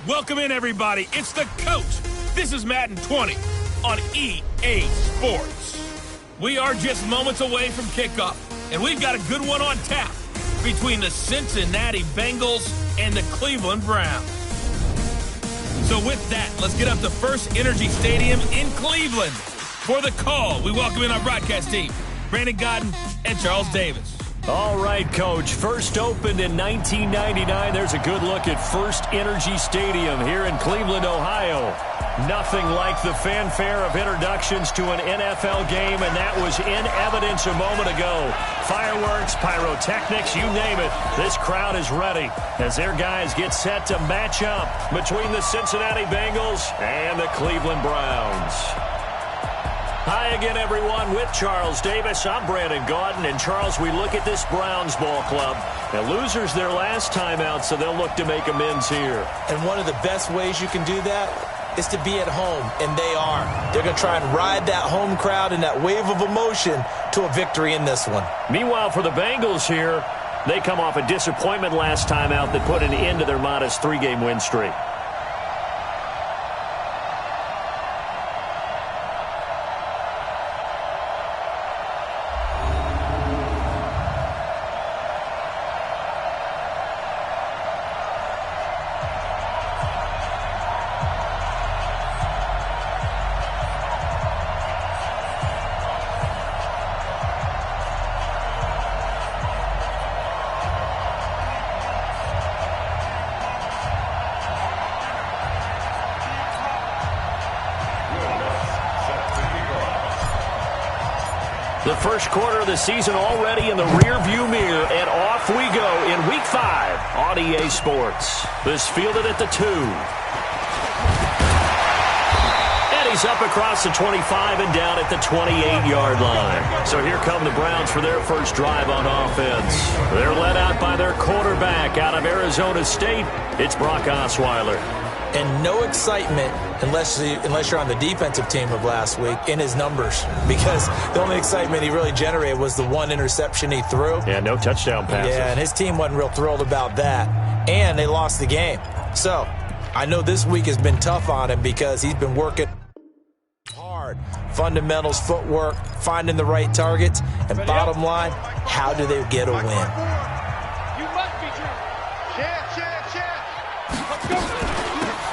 Welcome in, everybody. It's the coach. This is Madden 20 on EA Sports. We are just moments away from kickoff, and we've got a good one on tap between the Cincinnati Bengals and the Cleveland Browns. So with that, let's get up to First Energy Stadium in Cleveland. For the call, we welcome in our broadcast team, Brandon Godden and Charles Davis. All right, Coach. First opened in 1999. There's a good look at First Energy Stadium here in Cleveland, Ohio. Nothing like the fanfare of introductions to an NFL game, and that was in evidence a moment ago. Fireworks, pyrotechnics, you name it. This crowd is ready as their guys get set to match up between the Cincinnati Bengals and the Cleveland Browns. Hi again, everyone, with Charles Davis. I'm Brandon Godden. And, Charles, we look at this Browns ball club. The losers their last time out, so they'll look to make amends here. And one of the best ways you can do that is to be at home, and they are. They're going to try and ride that home crowd and that wave of emotion to a victory in this one. Meanwhile, for the Bengals here, they come off a disappointment last time out that put an end to their modest 3-game win streak. The first quarter of the season already in the rearview mirror, and off we go in Week 5 on EA Sports. This fielded at the 2. And he's up across the 25 and down at the 28-yard line. So here come the Browns for their first drive on offense. They're led out by their quarterback out of Arizona State. It's Brock Osweiler. And no excitement unless you're on the defensive team of last week in his numbers, because the only excitement he really generated was the one interception he threw. Yeah, no touchdown passes. Yeah, and his team wasn't real thrilled about that. And they lost the game. So I know this week has been tough on him because he's been working hard. Fundamentals, footwork, finding the right targets. And bottom line, how do they get a win? You must be true. Let's go.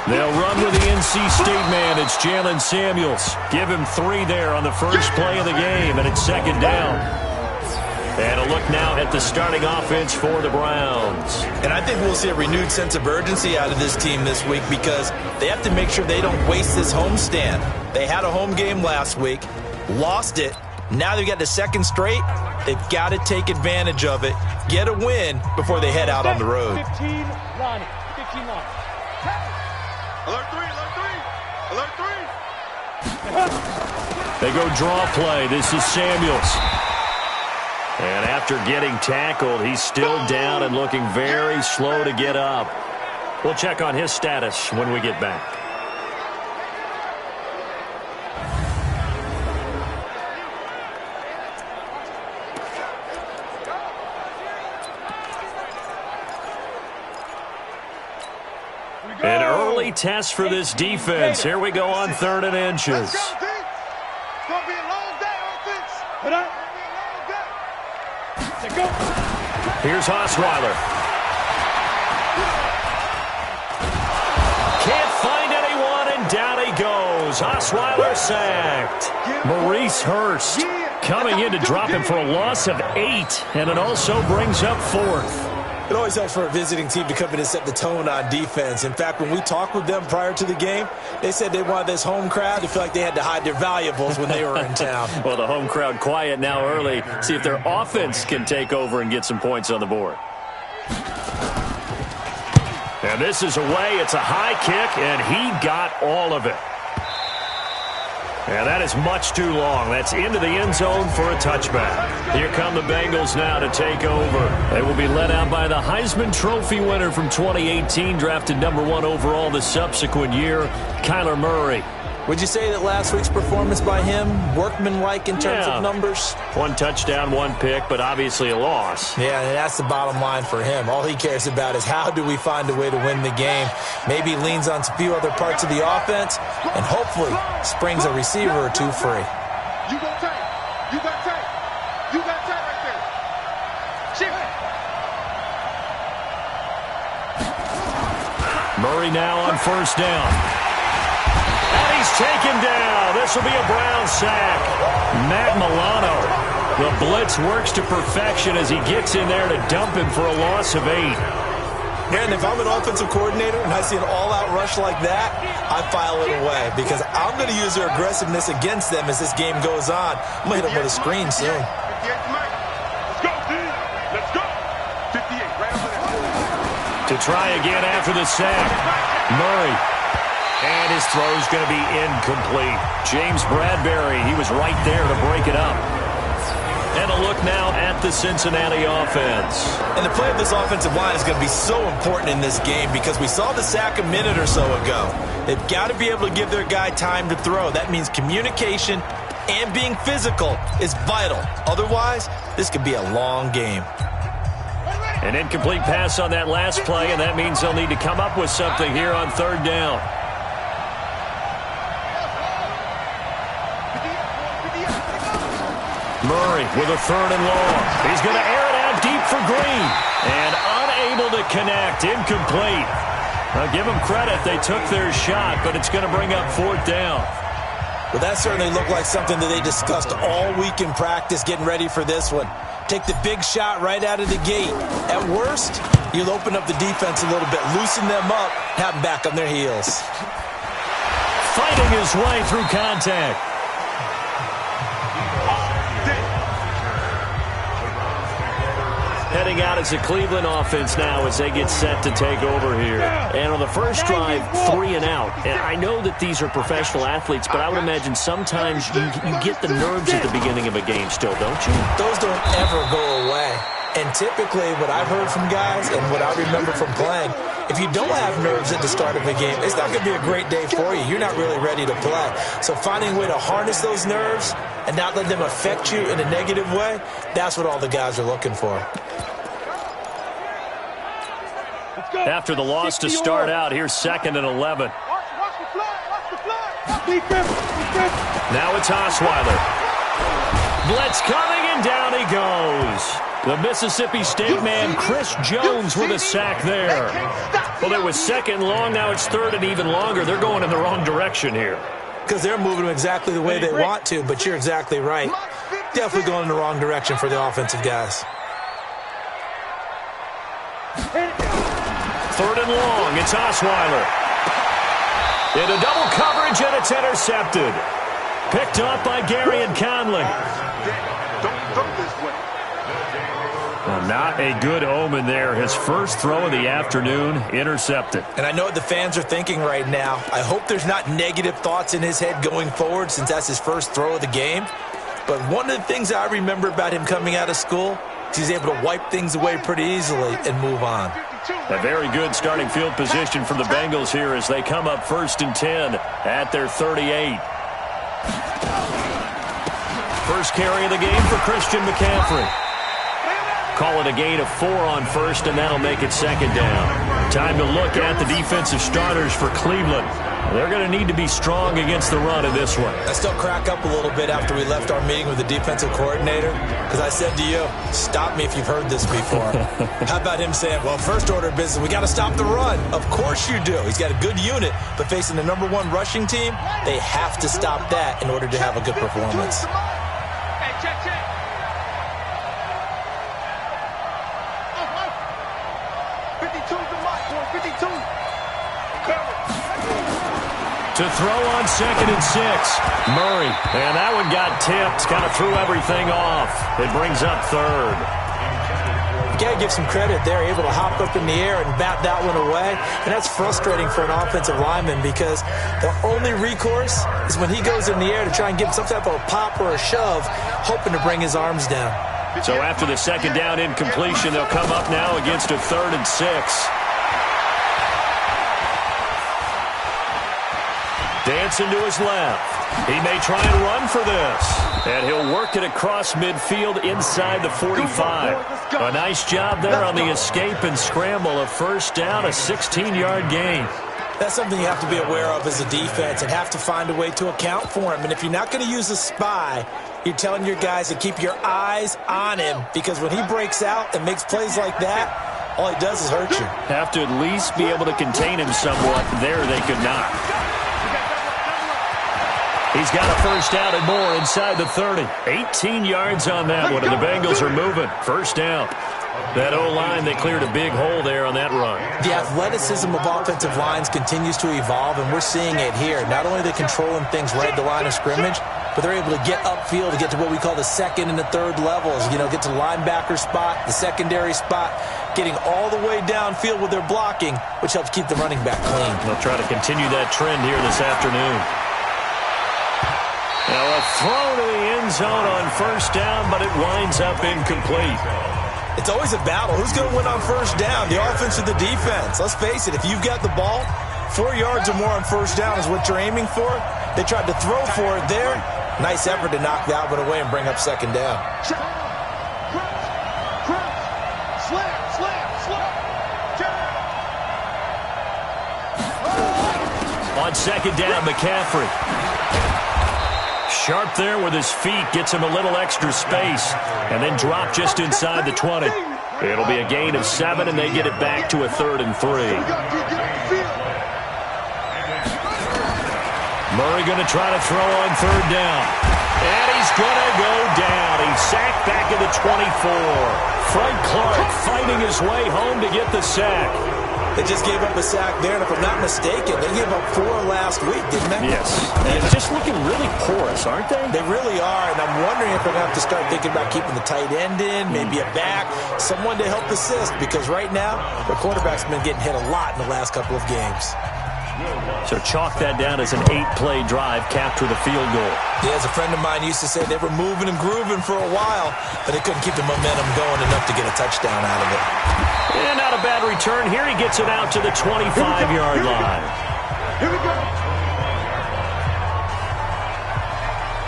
They'll run with the NC State man. It's Jalen Samuels. Give him 3 there on the first play of the game, and it's second down. And a look now at the starting offense for the Browns. And I think we'll see a renewed sense of urgency out of this team this week because they have to make sure they don't waste this homestand. They had a home game last week, lost it. Now they've got the second straight. They've got to take advantage of it, get a win before they head out on the road. 15 line. 15 line. Alert 3, alert 3, alert 3. They go draw play. This is Samuels. And after getting tackled, he's still down and looking very slow to get up. We'll check on his status when we get back. An early test for this defense. Here we go on 3rd and inches. Let's go, D. It's going to be a long day, offense. Put up. Let's go. Here's Osweiler. Can't find anyone, and down he goes. Osweiler sacked. Maurice Hurst coming in to drop him for a loss of 8, and it also brings up 4th. It always helps for a visiting team to come in and set the tone on defense. In fact, when we talked with them prior to the game, they said they wanted this home crowd to feel like they had to hide their valuables when they were in town. Well, the home crowd quiet now early. See if their offense can take over and get some points on the board. And this is away. It's a high kick, and he got all of it. And that is much too long. That's into the end zone for a touchback. Here come the Bengals now to take over. They will be led out by the Heisman Trophy winner from 2018, drafted #1 overall the subsequent year, Kyler Murray. Would you say that last week's performance by him, workmanlike in terms of numbers? 1 touchdown, 1 pick, but obviously a loss. Yeah, and that's the bottom line for him. All he cares about is how do we find a way to win the game. Maybe leans on a few other parts of the offense, and hopefully springs a receiver or two free. You got tight. You got tight. You got tight right there. Shift. Murray now on first down. And he's taken down. This will be a Brown sack. Matt Milano. The blitz works to perfection as he gets in there to dump him for a loss of 8. And if I'm an offensive coordinator and I see an all-out rush like that, I file it away because I'm going to use their aggressiveness against them as this game goes on. I'm going to hit them with a screen soon. 58 to Mike. Let's go, D. Let's go. 58, right over there. To try again after the sack. Murray. And his throw's going to be incomplete. James Bradbury, he was right there to break it up. And a look now at the Cincinnati offense. And the play of this offensive line is going to be so important in this game because we saw the sack a minute or so ago. They've got to be able to give their guy time to throw. That means communication and being physical is vital. Otherwise, this could be a long game. An incomplete pass on that last play, and that means they'll need to come up with something here on third down. Murray with a third and long. He's going to air it out deep for Green. And unable to connect. Incomplete. I'll give them credit. They took their shot, but it's going to bring up fourth down. Well, that certainly looked like something that they discussed all week in practice, getting ready for this one. Take the big shot right out of the gate. At worst, you'll open up the defense a little bit, loosen them up, have them back on their heels. Fighting his way through contact. Heading out as a Cleveland offense now as they get set to take over here. And on the first drive, 3 and out. And I know that these are professional athletes, but I would imagine sometimes you get the nerves at the beginning of a game still, don't you? Those don't ever go away. And typically what I've heard from guys and what I remember from playing, if you don't have nerves at the start of a game, it's not going to be a great day for you. You're not really ready to play. So finding a way to harness those nerves and not let them affect you in a negative way, that's what all the guys are looking for. After the loss to start out, here's 2nd and 11. Watch the flag. Watch the flag. Defense. Now it's Osweiler. Blitz coming, and down he goes. The Mississippi State man, Chris Jones, with a sack there. Well, it was 2nd and long. Now it's 3rd and even longer. They're going in the wrong direction here. Because they're moving exactly the way they want to, but you're exactly right. Definitely going in the wrong direction for the offensive guys. 3rd and long. It's Osweiler. Into double coverage, and it's intercepted. Picked up by Gary and Conley. Don't throw this way. Well, not a good omen there. His first throw of the afternoon, intercepted. And I know what the fans are thinking right now. I hope there's not negative thoughts in his head going forward since that's his first throw of the game. But one of the things I remember about him coming out of school is he's able to wipe things away pretty easily and move on. A very good starting field position for the Bengals here as they come up 1st and 10 at their 38. First carry of the game for Christian McCaffrey. Call it a gain of 4 on first, and that'll make it 2nd down. Time to look at the defensive starters for Cleveland. They're going to need to be strong against the run in this one. I still crack up a little bit after we left our meeting with the defensive coordinator because I said to you, stop me if you've heard this before. How about him saying, well, first order of business, we got to stop the run. Of course you do. He's got a good unit, but facing the #1 rushing team, they have to stop that in order to have a good performance. Hey, check. 52's the mark, 52. To throw on 2nd and 6. Murray. And that one got tipped. Kind of threw everything off. It brings up 3rd. You got to give some credit there. Able to hop up in the air and bat that one away. And that's frustrating for an offensive lineman because the only recourse is when he goes in the air to try and give some type of a pop or a shove, hoping to bring his arms down. So after the 2nd down incompletion, they'll come up now against a 3rd and 6. Dancing to his left. He may try and run for this. And he'll work it across midfield inside the 45. A nice job there on the escape and scramble. A first down, a 16-yard gain. That's something you have to be aware of as a defense and have to find a way to account for him. And if you're not going to use a spy, you're telling your guys to keep your eyes on him, because when he breaks out and makes plays like that, all he does is hurt you. Have to at least be able to contain him somewhat. There they could not. He's got a first down and more inside the 30. 18 yards on that one, and the Bengals are moving. First down. That O-line, they cleared a big hole there on that run. The athleticism of offensive lines continues to evolve, and we're seeing it here. Not only are they controlling things right at the line of scrimmage, but they're able to get upfield to get to what we call the second and the third levels. You know, get to the linebacker spot, the secondary spot, getting all the way downfield with their blocking, which helps keep the running back clean. They'll try to continue that trend here this afternoon. Now a throw to the end zone on first down, but it winds up incomplete. It's always a battle. Who's going to win on first down, the offense or the defense? Let's face it, if you've got the ball, 4 yards or more on first down is what you're aiming for. They tried to throw for it there. Nice effort to knock that one away and bring up second down. On second down, McCaffrey. Sharp there with his feet, gets him a little extra space, and then drop just inside the 20. It'll be a gain of 7, and they get it back to a 3rd and 3. Murray going to try to throw on third down. And he's going to go down. He's sacked back at the 24. Frank Clark fighting his way home to get the sack. They just gave up a sack there, and if I'm not mistaken, they gave up 4 last week, didn't they? Yes. And just looking really porous, aren't they? They really are, and I'm wondering if they're going to have to start thinking about keeping the tight end in, maybe a back, someone to help assist, because right now, their quarterback's been getting hit a lot in the last couple of games. So chalk that down as an 8-play drive, capped with a field goal. Yeah, as a friend of mine used to say, they were moving and grooving for a while, but they couldn't keep the momentum going enough to get a touchdown out of it. And not a bad return here. He gets it out to the 25-yard line. Here we go.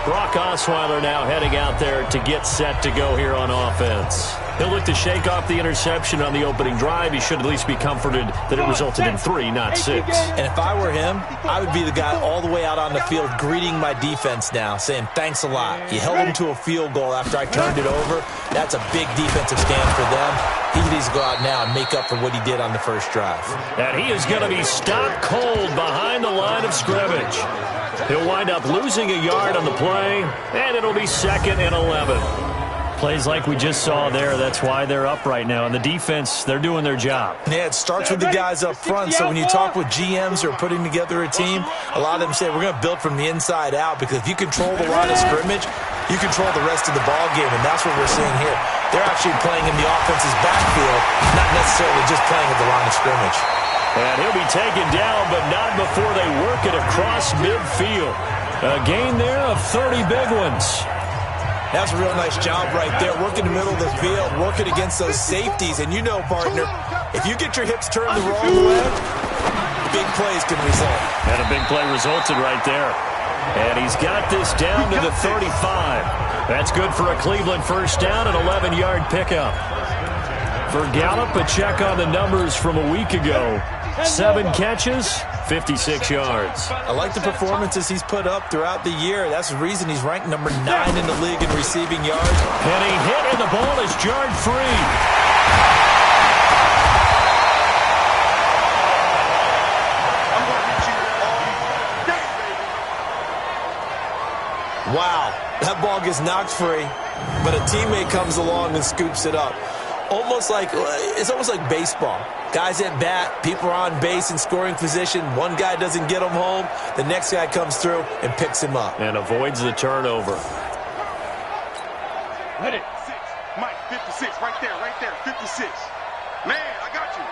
Brock Osweiler now heading out there to get set to go here on offense. He'll look to shake off the interception on the opening drive. He should at least be comforted that it resulted in 3, not 6. And if I were him, I would be the guy all the way out on the field greeting my defense now, saying thanks a lot. You held them to a field goal after I turned it over. That's a big defensive stand for them. He needs to go out now and make up for what he did on the first drive. And he is going to be stopped cold behind the line of scrimmage. He'll wind up losing a yard on the play, and it'll be 2nd and 11. Plays like we just saw there, that's why they're up right now. And the defense, they're doing their job. Yeah, it starts with the guys up front. So when you talk with GMs who are putting together a team, a lot of them say we're going to build from the inside out, because if you control the line of scrimmage, you control the rest of the ball game, and that's what we're seeing here. They're actually playing in the offense's backfield, not necessarily just playing at the line of scrimmage. And he'll be taken down, but not before they work it across midfield. A gain there of 30 big ones. That's a real nice job right there, working the middle of the field, working against those safeties. And you know, partner, if you get your hips turned the wrong way, big plays can result. And a big play resulted right there. And he's got this down to the 35. That's good for a Cleveland first down, an 11-yard pickup. For Gallup, a check on the numbers from a week ago. 7 catches, 56 yards. I like the performances he's put up throughout the year. That's the reason he's ranked number 9 in the league in receiving yards. And he hit, and the ball is jarred free. Wow, that ball gets knocked free, but a teammate comes along and scoops it up. It's almost like baseball. Guys at bat, people are on base in scoring position. One guy doesn't get him home. The next guy comes through and picks him up. And avoids the turnover. Hit it. 6. Mike, 56. Right there. 56. Man, I got you.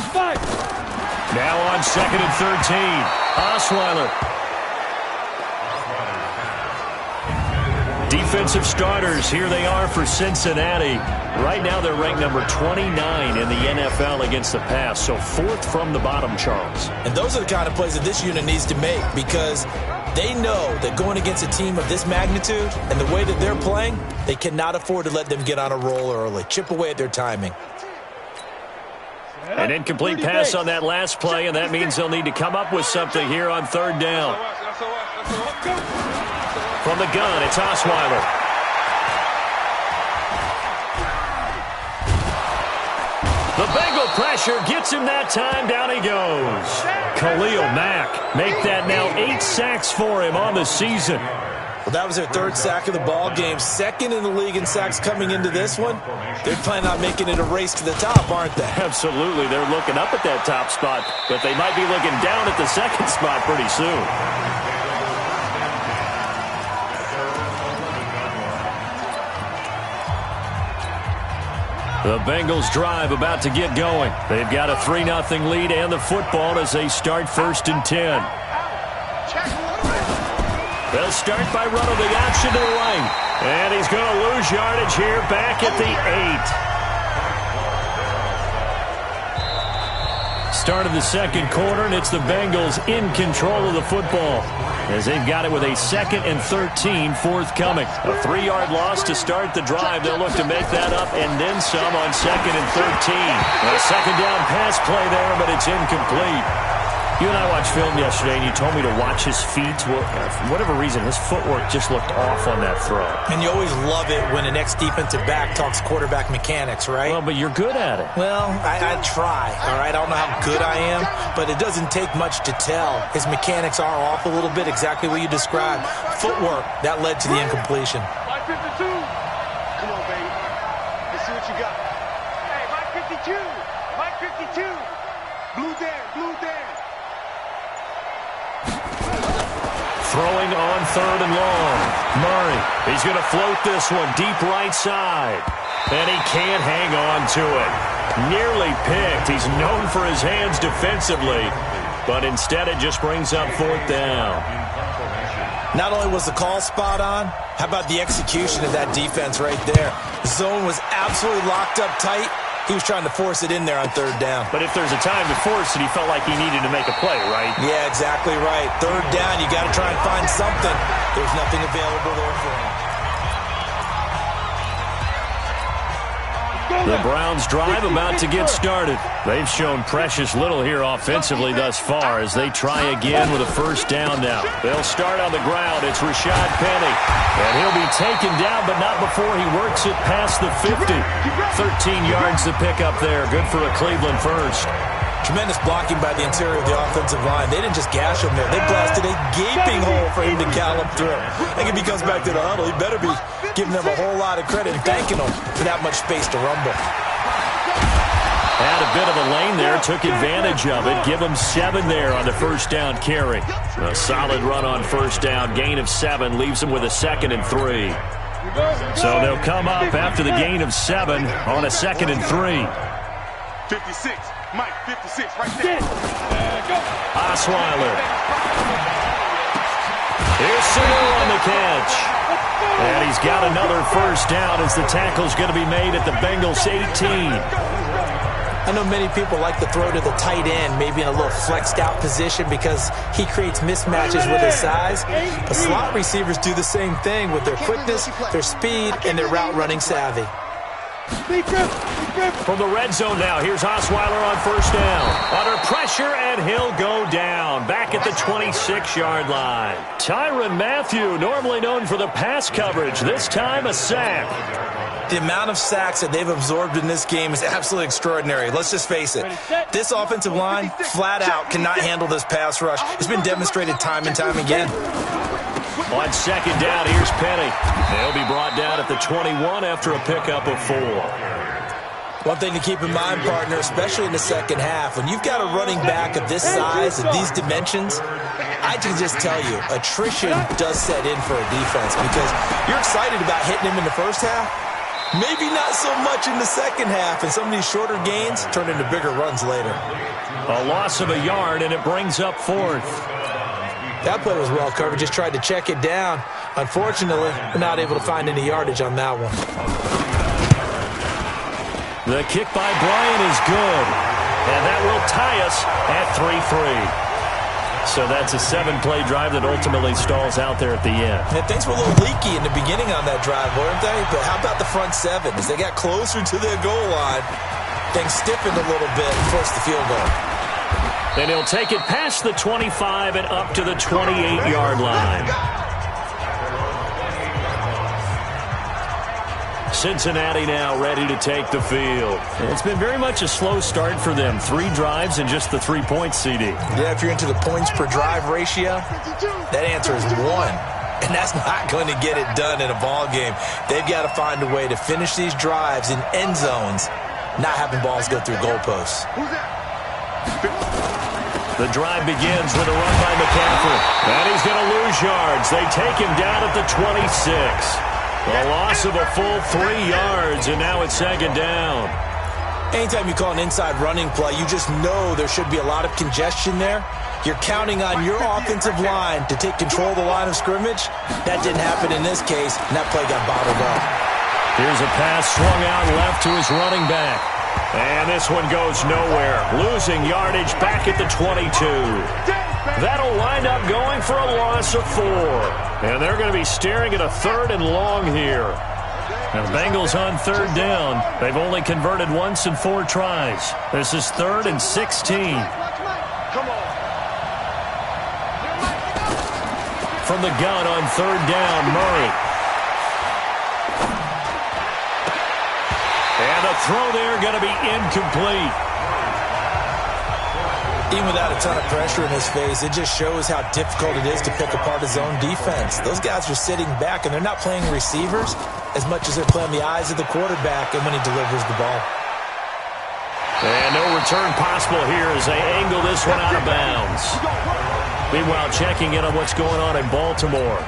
Five. Now on 2nd and 13. Osweiler. defensive starters. Here they are for Cincinnati. Right now they're ranked number 29 in the NFL against the pass, so 4th from the bottom, Charles. And those are the kind of plays that this unit needs to make, because they know that going against a team of this magnitude and the way that they're playing, they cannot afford to let them get on a roll early. Chip away at their timing. An incomplete pass on that last play, and that means they'll need to come up with something here on 3rd down. From the gun, it's Osweiler. The Bengal pressure gets him that time. Down he goes. Khalil Mack make that now 8 sacks for him on the season. Well, that was their 3rd sack of the ball game. 2nd in the league in sacks coming into this one. They're planning on making it a race to the top, aren't they? Absolutely. They're looking up at that top spot, but they might be looking down at the 2nd spot pretty soon. The Bengals drive about to get going. They've got a 3-0 lead and the football as they start 1st and 10. They'll start by running the option to the right. And he's going to lose yardage here back at the 8. Start of the 2nd quarter, and it's the Bengals in control of the football as they've got it with a 2nd and 13 forthcoming. A 3-yard loss to start the drive. They'll look to make that up and then some on 2nd and 13. A 2nd down pass play there, but it's incomplete. You and I watched film yesterday, and you told me to watch his feet. For whatever reason, his footwork just looked off on that throw. And you always love it when an ex-defensive back talks quarterback mechanics, right? Well, but you're good at it. Well, I try, all right? I don't know how good I am, but it doesn't take much to tell. His mechanics are off a little bit, exactly what you described. Footwork, that led to the incompletion. 552. Come on, baby. Let's see what you got. Hey, Mike 52. Mike 52. Blue there, blue there. Throwing on 3rd and long. Murray, he's going to float this one deep right side. And he can't hang on to it. Nearly picked. He's known for his hands defensively, but instead it just brings up 4th down. Not only was the call spot on, how about the execution of that defense right there? The zone was absolutely locked up tight. He was trying to force it in there on 3rd down. But if there's a time to force it, he felt like he needed to make a play, right? Yeah, exactly right. 3rd down, you got to try and find something. There's nothing available there for him. The Browns drive about to get started. They've shown precious little here offensively thus far as they try again with a 1st down now. They'll start on the ground. It's Rashad Penny. And he'll be taken down, but not before he works it past the 50. 13 yards to pick up there. Good for a Cleveland first. Tremendous blocking by the interior of the offensive line. They didn't just gash him there. They blasted a gaping hole for him to gallop through. I think if he comes back to the huddle, he better be giving them a whole lot of credit and thanking them for that much space to rumble. Had a bit of a lane there, took advantage of it. Give him 7 there on the 1st down carry. A solid run on 1st down. Gain of 7 leaves him with a 2nd and 3. So they'll come up after the gain of 7 on a 2nd and 3. 56. Mike, 56, right there. Osweiler. Here's Sewell on the catch. And he's got another 1st down as the tackle's going to be made at the Bengals 18. I know many people like to throw to the tight end, maybe in a little flexed out position because he creates mismatches with his size. But slot receivers do the same thing with their quickness, their speed, and their route running savvy. From the red zone now, here's Osweiler on 1st down. Under pressure, and he'll go down. Back at the 26-yard line. Tyrann Mathieu, normally known for the pass coverage, this time a sack. The amount of sacks that they've absorbed in this game is absolutely extraordinary. Let's just face it. This offensive line, flat out, cannot handle this pass rush. It's been demonstrated time and time again. On 2nd down, here's Penny. They'll be brought down at the 21 after a pickup of 4. One thing to keep in mind, partner, especially in the 2nd half, when you've got a running back of this size and these dimensions, I can just tell you, attrition does set in for a defense because you're excited about hitting him in the 1st half. Maybe not so much in the 2nd half, and some of these shorter gains turn into bigger runs later. A loss of a yard, and it brings up 4th. That play was well covered, just tried to check it down. Unfortunately, we're not able to find any yardage on that one. The kick by Bryant is good, and that will tie us at 3-3. So that's a 7-play drive that ultimately stalls out there at the end. And things were a little leaky in the beginning on that drive, weren't they? But how about the front seven? As they got closer to their goal line, things stiffened a little bit and forced the field goal. And he'll take it past the 25 and up to the 28-yard line. Cincinnati now ready to take the field. It's been very much a slow start for them. 3 drives and just the 3 points, CD. Yeah, if you're into the points per drive ratio, that answer is 1. And that's not going to get it done in a ball game. They've got to find a way to finish these drives in end zones, not having balls go through goalposts. The drive begins with a run by McCaffrey. And he's going to lose yards. They take him down at the 26. A loss of a full 3 yards, and now it's second down. Anytime you call an inside running play, you just know there should be a lot of congestion there. You're counting on your offensive line to take control of the line of scrimmage. That didn't happen in this case, and that play got bottled up. Here's a pass swung out left to his running back. And this one goes nowhere. Losing yardage back at the 22. That'll wind up going for a loss of 4. And they're going to be staring at a 3rd and long here. And the Bengals on 3rd down. They've only converted once in 4 tries. This is 3rd and 16. From the gun on 3rd down, Murray. And the throw there going to be incomplete. Even without a ton of pressure in his face, it just shows how difficult it is to pick apart his own defense. Those guys are sitting back, and they're not playing receivers as much as they're playing the eyes of the quarterback and when he delivers the ball. And no return possible here as they angle this one out of bounds. Meanwhile, checking in on what's going on in Baltimore.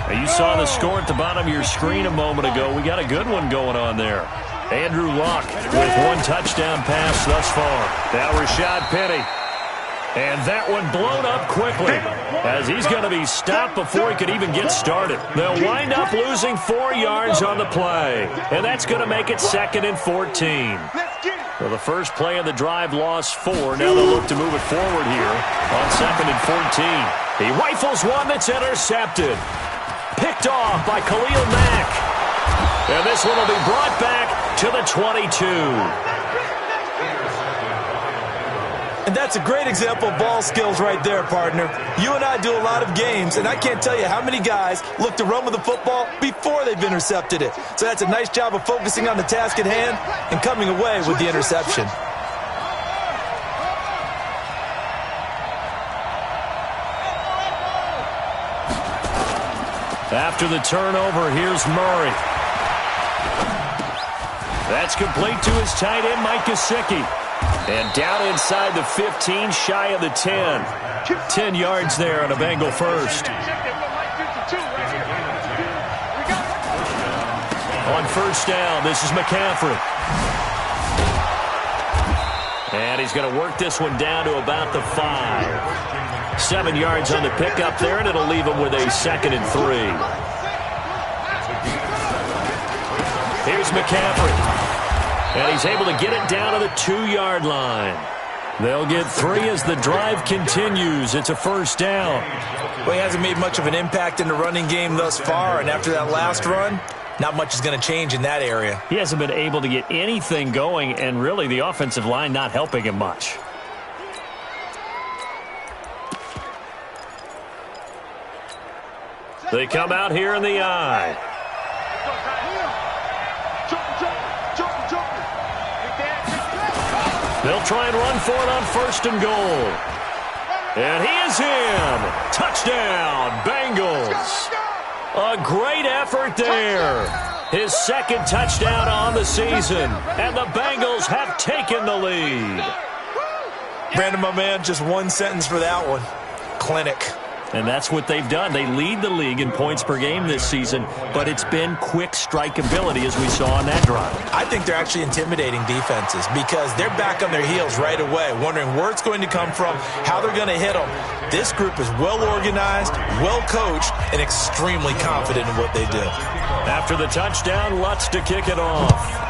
Now, you saw the score at the bottom of your screen a moment ago. We got a good one going on there. Andrew Luck with 1 touchdown pass thus far. Now Rashad Penny. And that one blown up quickly as he's going to be stopped before he could even get started. They'll wind up losing 4 yards on the play. And that's going to make it 2nd and 14. Well, the first play of the drive lost 4. Now they'll look to move it forward here on 2nd and 14. He rifles one that's intercepted. Picked off by Khalil Mack. And this one will be brought back to the 22. And that's a great example of ball skills right there, partner. You and I do a lot of games, and I can't tell you how many guys look to run with the football before they've intercepted it. So that's a nice job of focusing on the task at hand and coming away with the interception. After the turnover, here's Murray. That's complete to his tight end, Mike Gesicki. And down inside the 15, shy of the 10. 10 yards there on a Bengal first. On first down, this is McCaffrey. And he's going to work this one down to about the 5. 7 yards on the pickup there, and it'll leave him with a 2nd and 3. Here's McCaffrey. And he's able to get it down to the 2-yard line. They'll get 3 as the drive continues. It's a first down. Well, he hasn't made much of an impact in the running game thus far, and after that last run, not much is going to change in that area. He hasn't been able to get anything going, and really the offensive line not helping him much. They come out here in the I. They'll try and run for it on 1st and goal. And he is in. Touchdown, Bengals. A great effort there. His 2nd touchdown on the season. And the Bengals have taken the lead. Brandon, my man, just one sentence for that one. Clinic. And that's what they've done. They lead the league in points per game this season, but it's been quick strike ability as we saw on that drive. I think they're actually intimidating defenses because they're back on their heels right away, wondering where it's going to come from, how they're going to hit them. This group is well organized, well coached, and extremely confident in what they do. After the touchdown, Lutz to kick it off.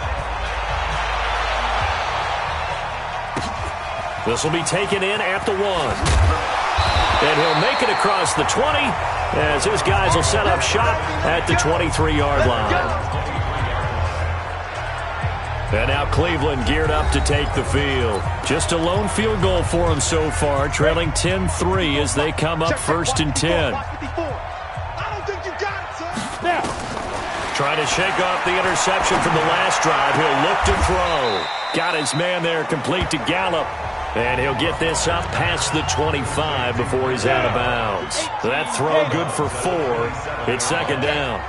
This will be taken in at the 1. And he'll make it across the 20 as his guys will set up shop at the 23-yard line. And now Cleveland geared up to take the field. Just a lone field goal for them so far, trailing 10-3 as they come up 1st and 10. Trying to shake off the interception from the last drive. He'll look to throw. Got his man there complete to Gallup. And he'll get this up past the 25 before he's out of bounds. That throw good for 4. It's 2nd down.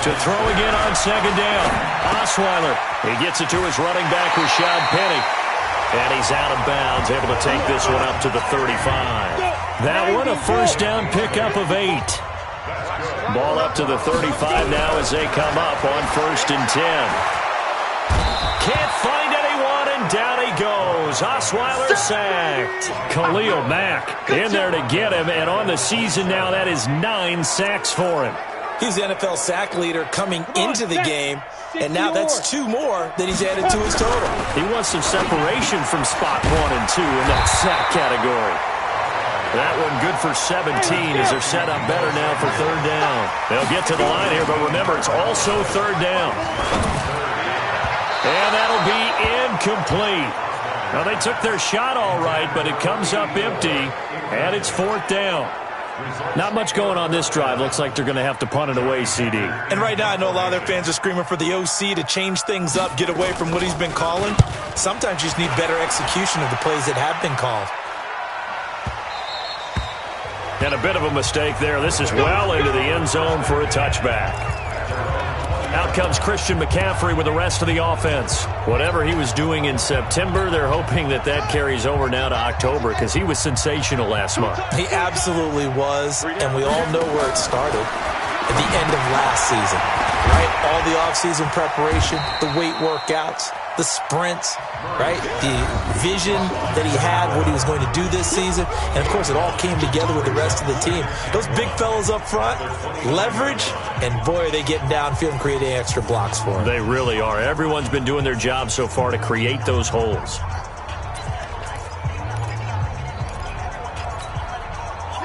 To throw again on 2nd down. Osweiler. He gets it to his running back, Rashad Penny. And he's out of bounds, able to take this one up to the 35. That one a 1st down pickup of 8. Ball up to the 35 now as they come up on 1st and 10. Can't find anyone, and down he goes. Osweiler sacked. Khalil Mack in there to get him, and on the season now, that is 9 sacks for him. He's the NFL sack leader coming into the game, and now that's 2 more that he's added to his total. He wants some separation from spot 1 and 2 in that sack category. That one good for 17 as they're set up better now for 3rd down. They'll get to the line here, but remember, it's also 3rd down. And that'll be incomplete. Now, they took their shot all right, but it comes up empty, and it's 4th down. Not much going on this drive. Looks like they're going to have to punt it away, CD. And right now, I know a lot of their fans are screaming for the OC to change things up, get away from what he's been calling. Sometimes you just need better execution of the plays that have been called. And a bit of a mistake there. This is well into the end zone for a touchback. Out comes Christian McCaffrey with the rest of the offense. Whatever he was doing in September, they're hoping that that carries over now to October because he was sensational last month. He absolutely was, and we all know where it started. At the end of last season, right? All the offseason preparation, the weight workouts, the sprints, right? The vision that he had, what he was going to do this season. And, of course, it all came together with the rest of the team. Those big fellas up front, leverage, and, boy, are they getting downfield and creating extra blocks for him. They really are. Everyone's been doing their job so far to create those holes.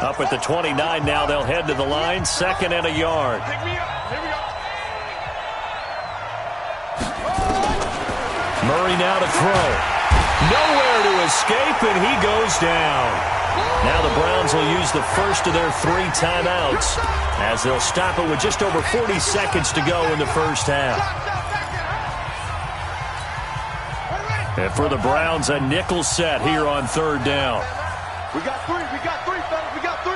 Up at the 29 now, they'll head to the line, 2nd and a yard. Murray now to throw. Nowhere to escape, and he goes down. Now the Browns will use the first of their 3 timeouts as they'll stop it with just over 40 seconds to go in the first half. And for the Browns, a nickel set here on 3rd down. We got 3, fellas, we got 3.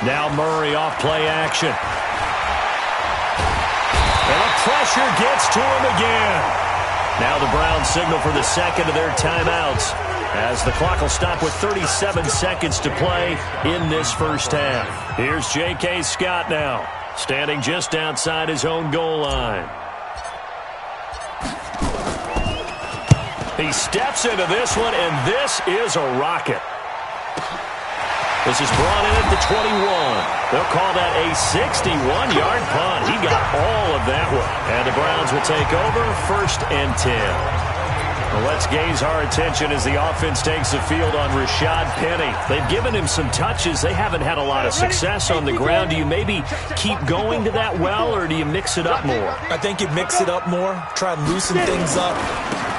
Now Murray off play action. And the pressure gets to him again. Now the Browns signal for the 2nd of their timeouts as the clock will stop with 37 seconds to play in this first half. Here's J.K. Scott now, standing just outside his own goal line. He steps into this one, and this is a rocket. This is brought in at the 21. They'll call that a 61-yard punt. He got all of that one. And the Browns will take over 1st and 10. Well, let's gaze our attention as the offense takes the field on Rashad Penny. They've given him some touches. They haven't had a lot of success on the ground. Do you maybe keep going to that well, or do you mix it up more? I think you mix it up more, try and loosen things up.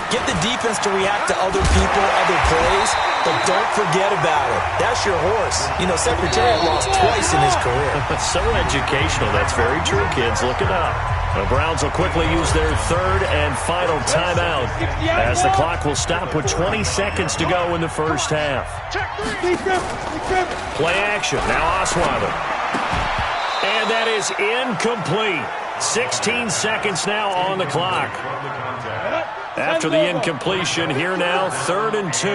Get the defense to react to other people, other plays, but don't forget about it. That's your horse. You know, Secretariat lost twice in his career. So educational. That's very true, kids. Look it up. The Browns will quickly use their 3rd and final timeout as the clock will stop with 20 seconds to go in the first half. Play action. Now Osweiler. And that is incomplete. 16 seconds now on the clock. After the incompletion, here now, 3rd and 2.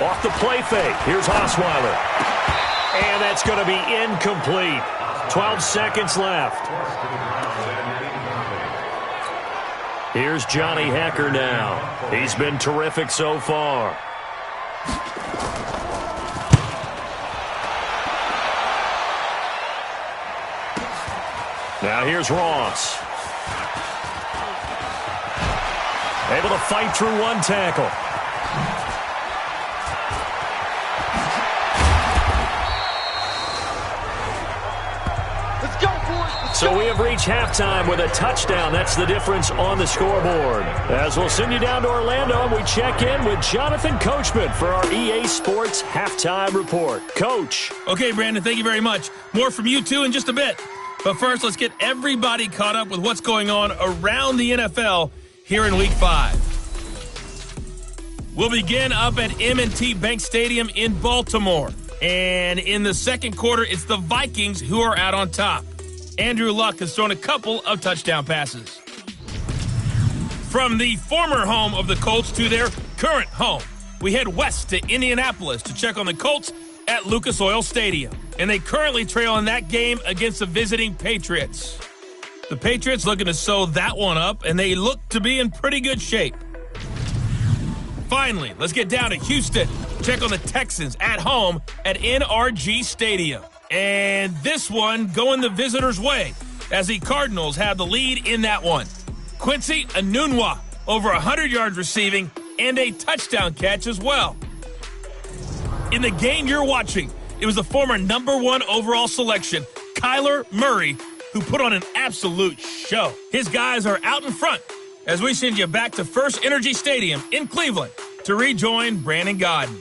Off the play fake. Here's Osweiler. And that's going to be incomplete. 12 seconds left. Here's Johnny Hecker now. He's been terrific so far. Now here's Ross. Able to fight through one tackle. Let's go, boys. So we have reached halftime with a touchdown. That's the difference on the scoreboard. As we'll send you down to Orlando, and we check in with Jonathan Coachman for our EA Sports Halftime Report. Coach. Okay, Brandon, thank you very much. More from you, too, in just a bit. But first, let's get everybody caught up with what's going on around the NFL here in Week 5. We'll begin up at M&T Bank Stadium in Baltimore. And in the second quarter, it's the Vikings who are out on top. Andrew Luck has thrown a couple of touchdown passes. From the former home of the Colts to their current home, we head west to Indianapolis to check on the Colts at Lucas Oil Stadium. And they currently trail in that game against the visiting Patriots. The Patriots looking to sew that one up, and they look to be in pretty good shape. Finally, let's get down to Houston. Check on the Texans at home at NRG Stadium. And this one going the visitors' way as the Cardinals have the lead in that one. Quincy Enunwa over 100 yards receiving and a touchdown catch as well. In the game you're watching, it was the former #1 overall selection, Kyler Murray, who put on an absolute show. His guys are out in front as we send you back to First Energy Stadium in Cleveland to rejoin Brandon Godden.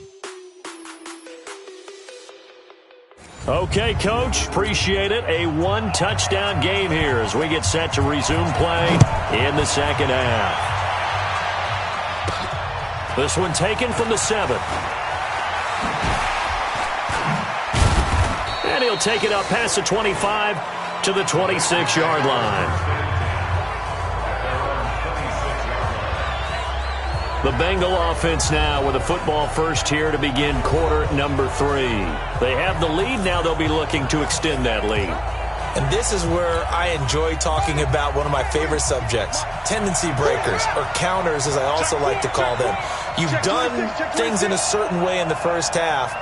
Okay, Coach, appreciate it. A one-touchdown game here as we get set to resume play in the second half. This one taken from the 7. And he'll take it up past the 25 to the 26-yard line. The Bengal offense now with a football first here to begin quarter number 3. They have the lead. Now they'll be looking to extend that lead. And this is where I enjoy talking about one of my favorite subjects, tendency breakers, or counters as I also like to call them. You've done things in a certain way in the first half,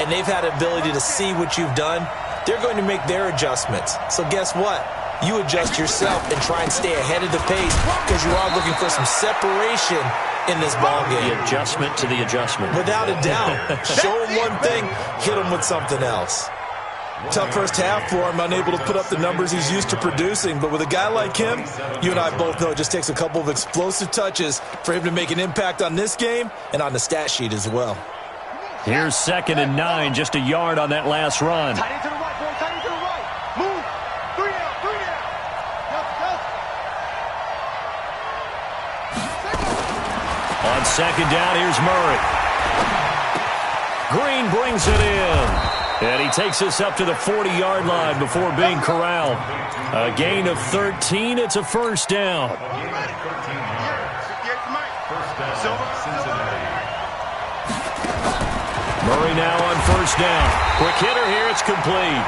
and they've had the ability to see what you've done. They're going to make their adjustments. So guess what? You adjust yourself and try and stay ahead of the pace because you are looking for some separation in this ball game. The adjustment to the adjustment. Without a doubt. Show him one thing, hit him with something else. Tough first half for him, unable to put up the numbers he's used to producing. But with a guy like him, you and I both know it just takes a couple of explosive touches for him to make an impact on this game and on the stat sheet as well. Here's 2nd and 9, just a yard on that last run. Tight end to the right, boy. Tight end to the right. Move. 3 down. 3 down. On 2nd down, here's Murray. Green brings it in. And he takes us up to the 40-yard line before being corralled. A gain of 13. It's a first down. Murray now on first down. Quick hitter here. It's complete.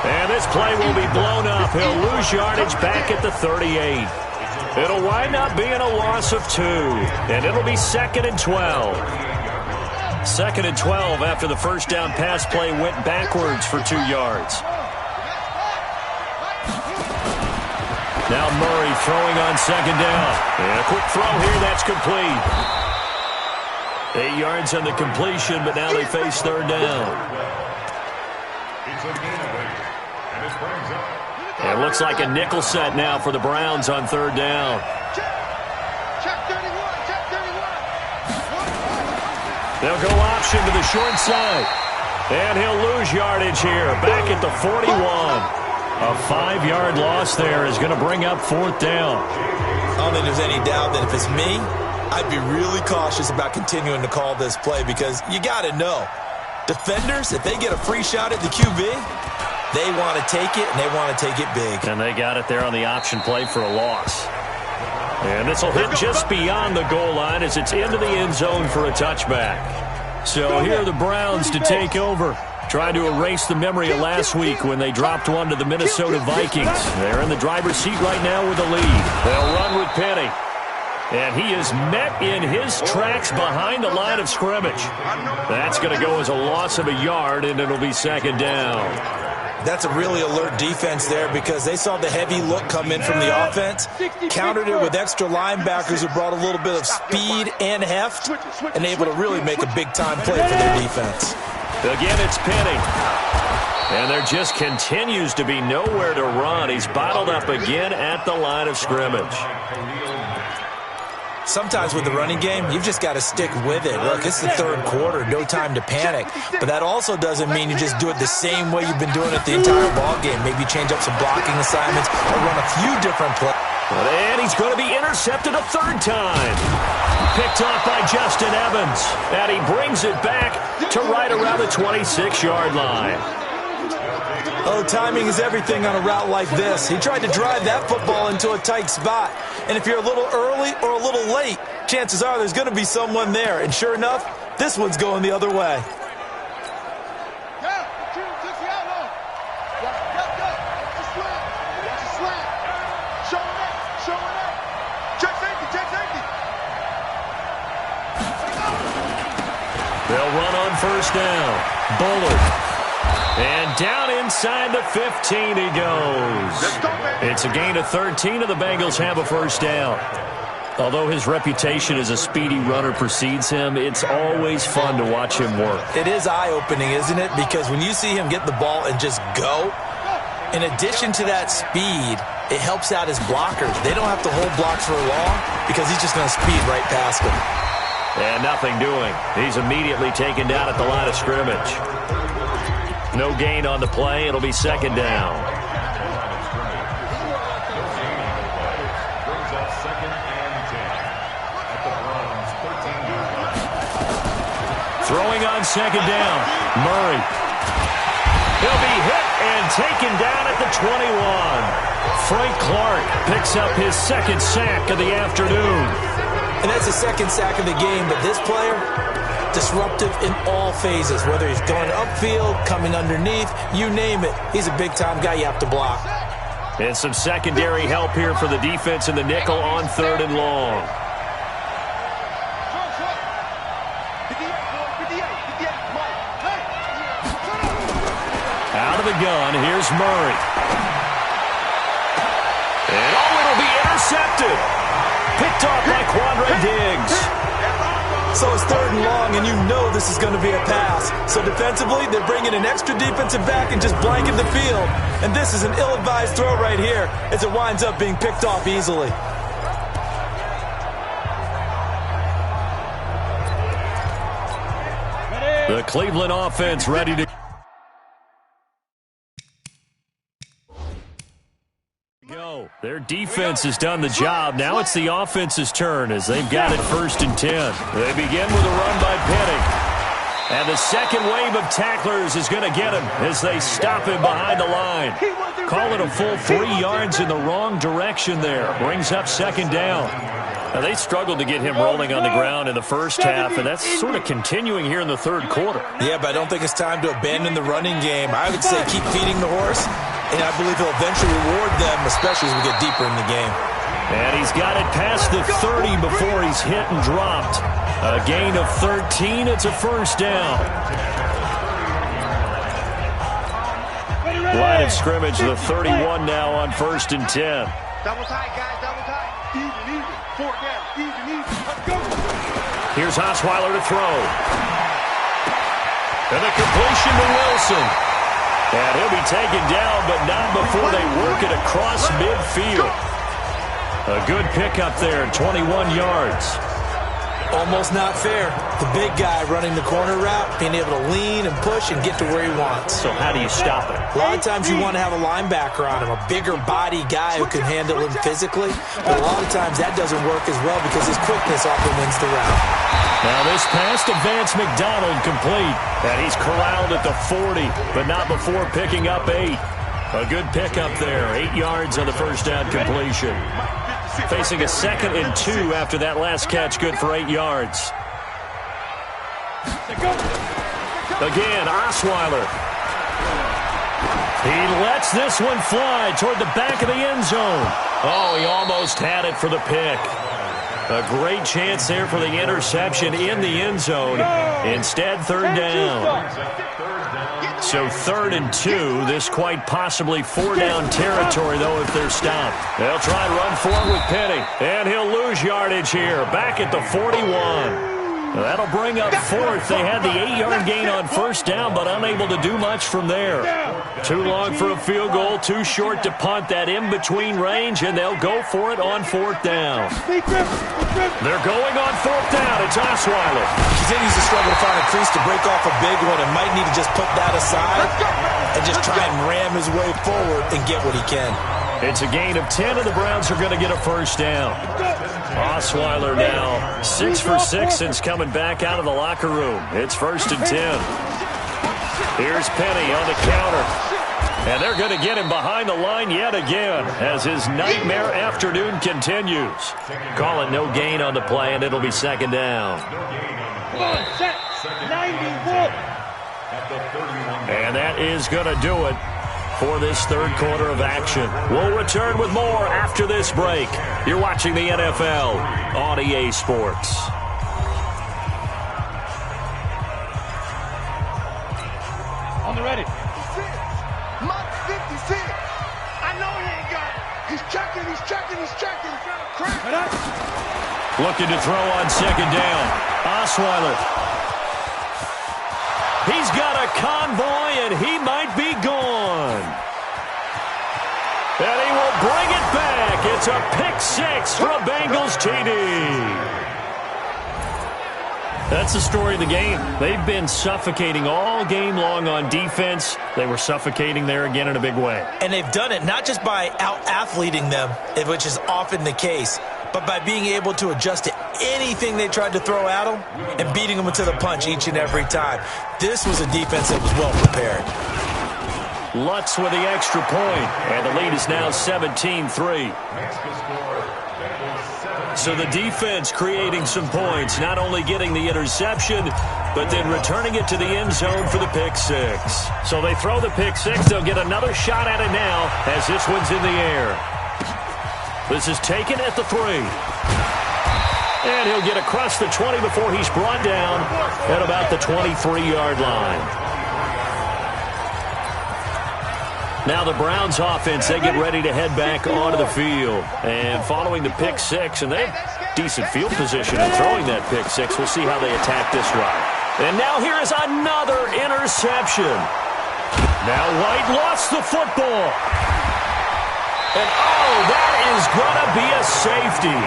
And this play will be blown up. He'll lose yardage back at the 38. It'll wind up being a loss of 2. And it'll be 2nd and 12. 2nd and 12 after the first down pass play went backwards for 2 yards. Now Murray throwing on 2nd down. And a quick throw here. That's complete. 8 yards on the completion, but now they face 3rd down. It looks like a nickel set now for the Browns on 3rd down. They'll go option to the short side. And he'll lose yardage here, back at the 41. A 5-yard loss there is going to bring up 4th down. I don't think there's any doubt that if it's me, I'd be really cautious about continuing to call this play because you got to know, defenders, if they get a free shot at the QB, they want to take it, and they want to take it big. And they got it there on the option play for a loss. And this will hit just beyond the goal line as it's into the end zone for a touchback. So here are the Browns to take over, trying to erase the memory of last week when they dropped one to the Minnesota Vikings. They're in the driver's seat right now with the lead. They'll run with Penny. And he is met in his tracks behind the line of scrimmage. That's going to go as a loss of a yard, and it'll be second down. That's a really alert defense there because they saw the heavy look come in from the offense, countered it with extra linebackers who brought a little bit of speed and heft, and able to really make a big-time play for their defense. Again, it's Penny. And there just continues to be nowhere to run. He's bottled up again at the line of scrimmage. Sometimes with the running game, you've just got to stick with it. Look, it's the third quarter, no time to panic. But that also doesn't mean you just do it the same way you've been doing it the entire ball game. Maybe change up some blocking assignments or run a few different plays. And he's going to be intercepted a third time. Picked off by Justin Evans. And he brings it back to right around the 26-yard line. Oh, timing is everything on a route like this. He tried to drive that football into a tight spot. And if you're a little early or a little late, chances are there's going to be someone there. And sure enough, this one's going the other way. They'll run on first down. Bullard. And down inside the 15 he goes. It's a gain of 13, and the Bengals have a first down. Although his reputation as a speedy runner precedes him, it's always fun to watch him work. It is eye-opening, isn't it? Because when you see him get the ball and just go, in addition to that speed, it helps out his blockers. They don't have to hold blocks for long because he's just going to speed right past them. And nothing doing. He's immediately taken down at the line of scrimmage. No gain on the play. It'll be second down. Throwing on second down. Murray. He'll be hit and taken down at the 21. Frank Clark picks up his second sack of the afternoon. And that's the second sack of the game, but this player, disruptive in all phases, whether he's going upfield, coming underneath, you name it. He's a big-time guy you have to block. And some secondary help here for the defense in the nickel on third and long. Out of the gun, here's Murray. And it'll be intercepted. Picked off by Quandre Diggs. So it's third and long, and you know this is going to be a pass. So defensively, they're bringing an extra defensive back and just blanking the field. And this is an ill-advised throw right here as it winds up being picked off easily. The Cleveland offense ready to go. Their defense has done the job. Now it's the offense's turn as they've got it 1st and 10. They begin with a run by Penny. And the second wave of tacklers is going to get him as they stop him behind the line. Call it a full 3 yards in the wrong direction there. Brings up second down. Now, they struggled to get him rolling on the ground in the first half, and that's sort of continuing here in the third quarter. Yeah, but I don't think it's time to abandon the running game. I would say keep feeding the horse, and I believe he'll eventually reward them, especially as we get deeper in the game. And he's got it past the 30 before he's hit and dropped. A gain of 13. It's a first down. Line of scrimmage, the 31 now on 1st and 10. Double tight, guys, double tight. Even. 4 down, even. Let's go. Here's Osweiler to throw. And a completion to Wilson. And he'll be taken down, but not before they work it across midfield. A good pickup there, 21 yards. Almost not fair. The big guy running the corner route, being able to lean and push and get to where he wants. So how do you stop it? A lot of times you want to have a linebacker on him, a bigger body guy who can handle him physically. But a lot of times that doesn't work as well because his quickness often wins the route. Now this pass to Vance McDonald complete. And he's corralled at the 40, but not before picking up 8. A good pickup there, 8 yards on the first down completion. Facing a 2nd and 2 after that last catch, good for 8 yards. Again, Osweiler. He lets this one fly toward the back of the end zone. Oh, he almost had it for the pick. A great chance there for the interception in the end zone. Instead, 3rd down. So 3rd and 2. This quite possibly 4-down territory, though, if they're stopped. They'll try to run forward with Penny. And he'll lose yardage here. Back at the 41. That'll bring up 4th. They had the 8-yard gain on 1st down, but unable to do much from there. Too long for a field goal, too short to punt that in-between range, and they'll go for it on 4th down. They're going on 4th down. It's Osweiler. Continues to struggle to find a crease to break off a big one and might need to just put that aside and just try and ram his way forward and get what he can. It's a gain of 10, and the Browns are going to get a 1st down. Osweiler now 6 for 6 since coming back out of the locker room. It's 1st and 10. Here's Penny on the counter. And they're going to get him behind the line yet again as his nightmare afternoon continues. Call it no gain on the play, and it'll be 2nd down. And that is going to do it for this 3rd quarter of action. We'll return with more after this break. You're watching the NFL on EA Sports. On the ready. Mark 56. I know he ain't got it. He's checking. Looking to throw on 2nd down. Osweiler. He's got a convoy, and he might be gone. And he will bring it back. It's a pick 6 for a Bengals TD. That's the story of the game. They've been suffocating all game long on defense. They were suffocating there again in a big way. And they've done it not just by out-athleting them, which is often the case, but by being able to adjust to anything they tried to throw at them and beating them to the punch each and every time. This was a defense that was well prepared. Lutz with the extra point, and the lead is now 17-3. So the defense creating some points, not only getting the interception, but then returning it to the end zone for the pick 6. So they throw the pick 6. They'll get another shot at it now as this one's in the air. This is taken at the 3. And he'll get across the 20 before he's brought down at about the 23-yard line. Now the Browns offense, they get ready to head back onto the field. And following the pick 6, and they have decent field position in throwing that pick 6. We'll see how they attack this drive. And now here is another interception. Now White lost the football. And oh, that is going to be a safety.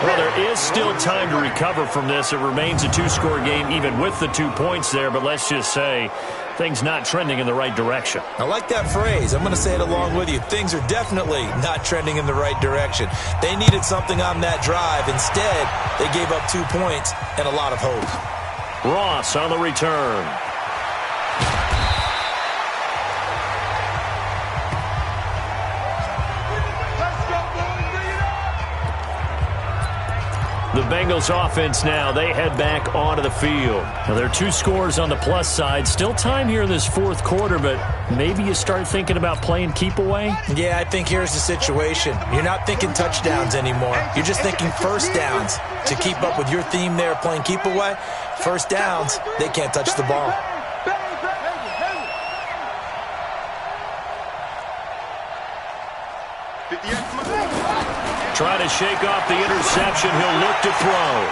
Well, there is still time to recover from this. It remains a 2-score game even with the 2 points there, but let's just say things not trending in the right direction. I like that phrase. I'm going to say it along with you. Things are definitely not trending in the right direction. They needed something on that drive. Instead, they gave up 2 points and a lot of hope. Ross on the return. The Bengals offense now, they head back onto the field. Now, there are 2 scores on the plus side. Still time here in this 4th quarter, but maybe you start thinking about playing keep away? Yeah, I think here's the situation. You're not thinking touchdowns anymore. You're just thinking 1st downs. To keep up with your theme there, playing keep away, 1st downs, they can't touch the ball. Trying to shake off the interception. He'll look to throw.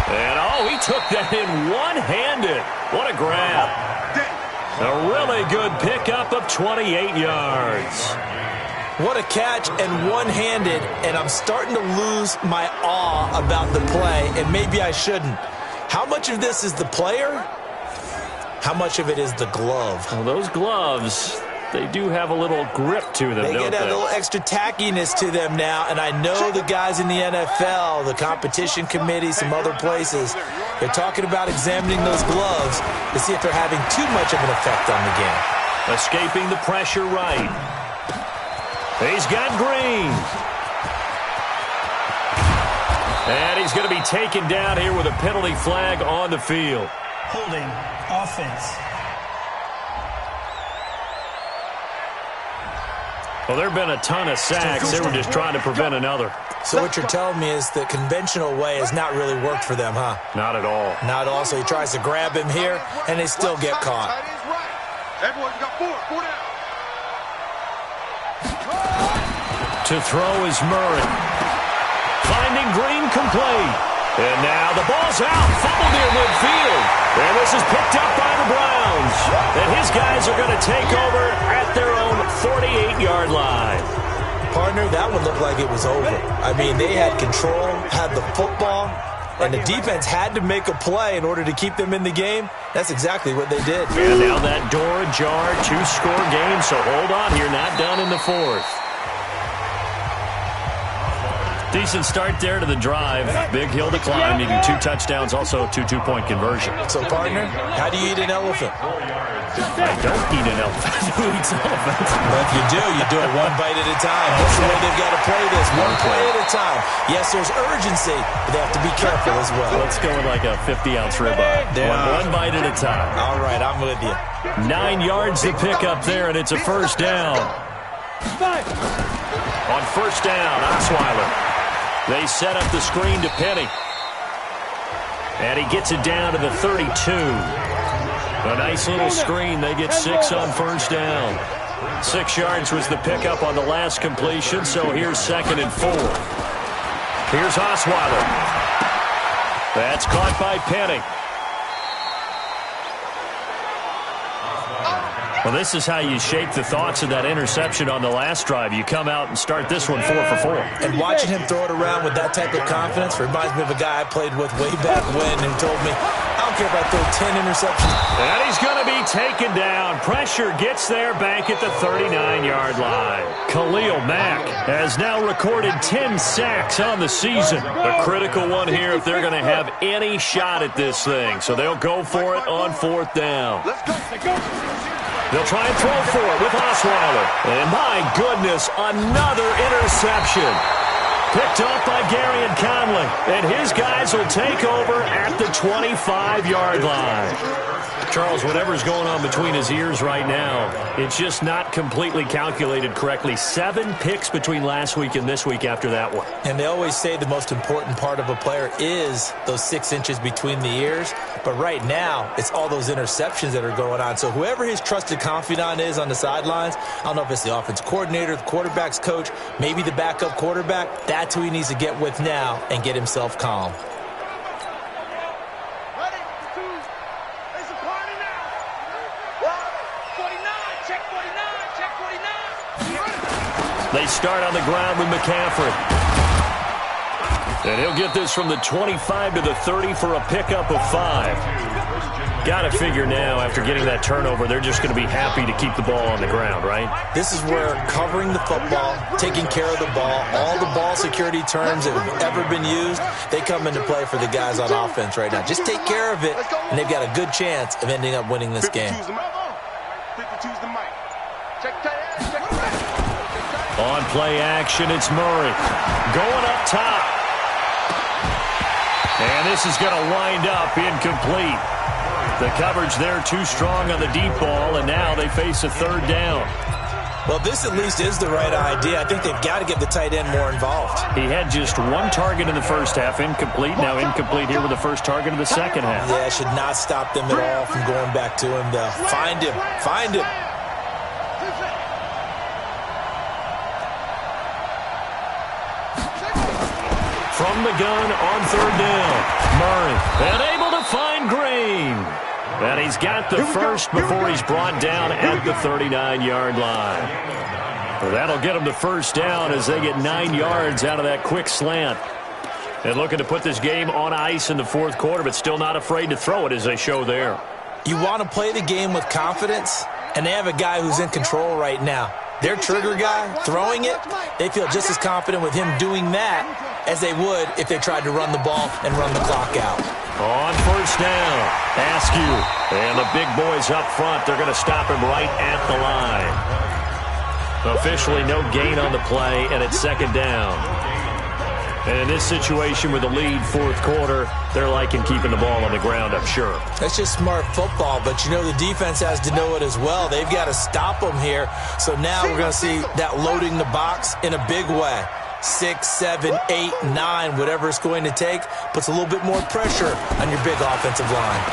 And, oh, he took that in one-handed. What a grab. A really good pickup of 28 yards. What a catch and one-handed, and I'm starting to lose my awe about the play, and maybe I shouldn't. How much of this is the player? How much of it is the glove? Well, those gloves, they do have a little grip to them, don't they? They get a little extra tackiness to them now, and I know the guys in the NFL, the competition committee, some other places, they're talking about examining those gloves to see if they're having too much of an effect on the game. Escaping the pressure right. He's got Green. And he's going to be taken down here with a penalty flag on the field. Holding offense. Well, there have been a ton of sacks. They were just trying to prevent another. So what you're telling me is the conventional way has not really worked for them, huh? Not at all. Not at all. So he tries to grab him here, and they still get caught. Everyone's got four down. To throw is Murray. Finding Green complete. And now the ball's out. Fumble near midfield. And this is picked up by the Browns. And his guys are going to take over at their own 48-yard line. Partner, that one looked like it was over. I mean, they had control, had the football, and the defense had to make a play in order to keep them in the game. That's exactly what they did. And now that door ajar, 2-score game, so hold on here, not done in the fourth. Decent start there to the drive. Big hill to climb, needing 2 touchdowns, also a 2-point conversion. So, partner, how do you eat an elephant? I don't eat an elephant. Who eats elephants? But if you do it one bite at a time. That's the way they've got to play this, one play at a time. Yes, there's urgency, but they have to be careful as well. Let's go with like a 50-ounce ribeye. One bite at a time. All right, I'm with you. 9 yards to pick up there, and it's a first down. On first down, Osweiler. They set up the screen to Penny. And he gets it down to the 32. A nice little screen. They get 6 on first down. 6 yards was the pickup on the last completion, so here's 2nd and 4. Here's Osweiler. That's caught by Penny. Well, this is how you shape the thoughts of that interception on the last drive. You come out and start this one 4 for 4. And watching him throw it around with that type of confidence reminds me of a guy I played with way back when who told me, I don't care if I throw 10 interceptions. And he's going to be taken down. Pressure gets there back at the 39-yard line. Khalil Mack has now recorded 10 sacks on the season. A critical one here if they're going to have any shot at this thing. So they'll go for it on 4th down. Let's go. They'll try and throw for it with Osweiler. And my goodness, another interception. Picked off by Gary and Conley. And his guys will take over at the 25-yard line. Charles, whatever's going on between his ears right now, it's just not completely calculated correctly. 7 picks between last week and this week after that one. And they always say the most important part of a player is those 6 inches between the ears. But right now, it's all those interceptions that are going on. So whoever his trusted confidant is on the sidelines, I don't know if it's the offense coordinator, the quarterback's coach, maybe the backup quarterback, that's who he needs to get with now and get himself calm. They start on the ground with McCaffrey. And he'll get this from the 25 to the 30 for a pickup of 5. Got to figure now, after getting that turnover, they're just going to be happy to keep the ball on the ground, right? This is where covering the football, taking care of the ball, all the ball security terms that have ever been used, they come into play for the guys on offense right now. Just take care of it, and they've got a good chance of ending up winning this game. 52's the mic. Check On play action, it's Murray. Going up top. And this is going to wind up incomplete. The coverage there too strong on the deep ball, and now they face a 3rd down. Well, this at least is the right idea. I think they've got to get the tight end more involved. He had just 1 target in the first half, incomplete. Now incomplete here with the first target of the second half. Yeah, it should not stop them at all from going back to him. Find him. Find him. From the gun on 3rd down. Murray, and able to find Green. And he's got the first before he's brought down at the 39-yard line. Well, that'll get him the first down as they get 9 yards out of that quick slant. And looking to put this game on ice in the 4th quarter, but still not afraid to throw it as they show there. You want to play the game with confidence, and they have a guy who's in control right now. Their trigger guy, throwing it, they feel just as confident with him doing that as they would if they tried to run the ball and run the clock out. On first down, Askew. And the big boys up front, they're going to stop him right at the line. Officially no gain on the play, and it's 2nd down. And in this situation with the lead fourth quarter, they're liking keeping the ball on the ground, I'm sure. That's just smart football, but you know the defense has to know it as well. They've got to stop them here. So now we're going to see that loading the box in a big way. 6, 7, 8, 9, whatever it's going to take, puts a little bit more pressure on your big offensive line.